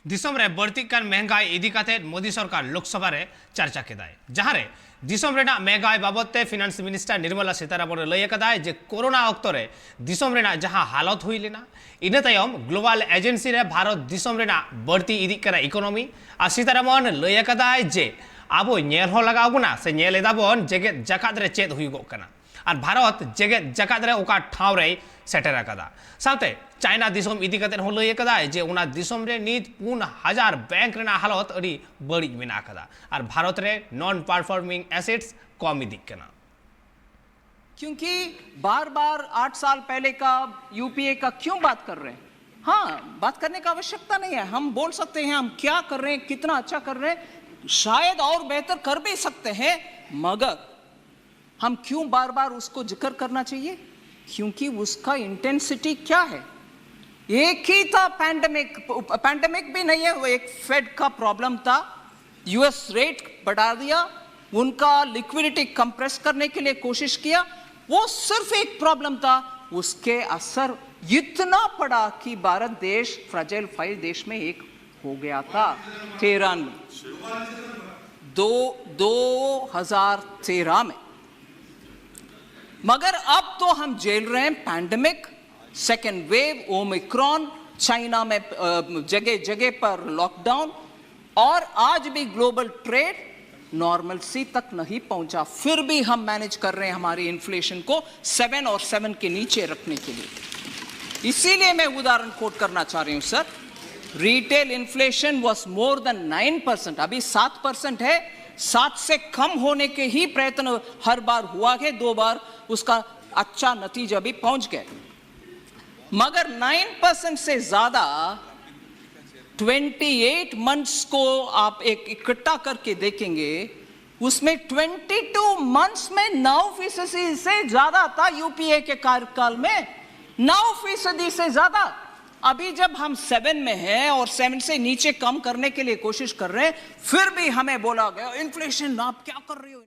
दिसम रे बढ़ती कान महंगाई इदी काते मोदी सरकार लोकसभा रे चर्चा केदाय जहां रे दिसम रेना महंगाई बाबते फिनांस मिनिस्टर निर्मला सीतारमण लय कदाय जे कोरोना ऑक्तो रे दिसम रेना जहां हालत हुई लेना इने तायम ग्लोबल एजेंसी रे भारत दिसम रेना बढ़ती इदी करा इकोनॉमी आ सीतारमण लय कदाय जे आबो नेल हो लगावना से नेल एदाबन जेगे जकात रे चेद हुईगो कना और भारत जेगे जकात रे ओका ठाव रे सेटर कदा साथे चाइना दिसम इदी कते हो लय कदा जे उना दिसम रे नीत 4,000 बैंक रेना हालत अड़ी बड़ी मेना कदा और भारत रे नॉन परफॉर्मिंग एसेट्स कम इदी कना क्योंकि बार-बार 8 साल पहले का यूपीए का क्यों बात कर रहे हैं। हाँ, बात करने का आवश्यकता नहीं है। हम बोल सकते हैं हम क्या कर रहे हैं, कितना अच्छा कर रहे हैं, शायद और बेहतर कर भी सकते हैं, मगर हम क्यों बार-बार उसको जिक्र करना चाहिए? क्योंकि उसका इंटेंसिटी क्या है। एक ही था पैंडेमिक भी नहीं है, वो एक फेड का प्रॉब्लम था, यूएस रेट बढ़ा दिया, उनका लिक्विडिटी कंप्रेस करने के लिए कोशिश किया, वो सिर्फ एक प्रॉब्लम था, उसके असर इतना पड़ा कि भारत देश फ्रजाइल 5 देश में एक हो गया था 2013 में। मगर अब तो हम झेल रहे हैं pandemic, second wave, Omicron, China में जगह जगह पर लॉकडाउन, और आज भी ग्लोबल ट्रेड नॉर्मलसी तक नहीं पहुंचा। फिर भी हम मैनेज कर रहे हैं हमारी इन्फ्लेशन को 7 और 7 के नीचे रखने के लिए। इसीलिए मैं उदाहरण कोट करना चाह रही हूं sir. Retail inflation was more than 9%, अभी 7% है। 7 से कम होने के ही प्रयत्न हर बार हुआ है, 2 बार उसका अच्छा नतीजा भी पहुंच गए, मगर 9% से ज्यादा 28 मंथ्स को आप एक इकट्ठा करके देखेंगे, उसमें 22 मंथ्स में 9% से ज्यादा था। यूपीए के कार्यकाल में 9% से ज्यादा। अभी जब हम 7 में हैं और 7 से नीचे कम करने के लिए कोशिश कर रहे हैं, फिर भी हमें बोला गया इन्फ्लेशन आप क्या कर रहे हो।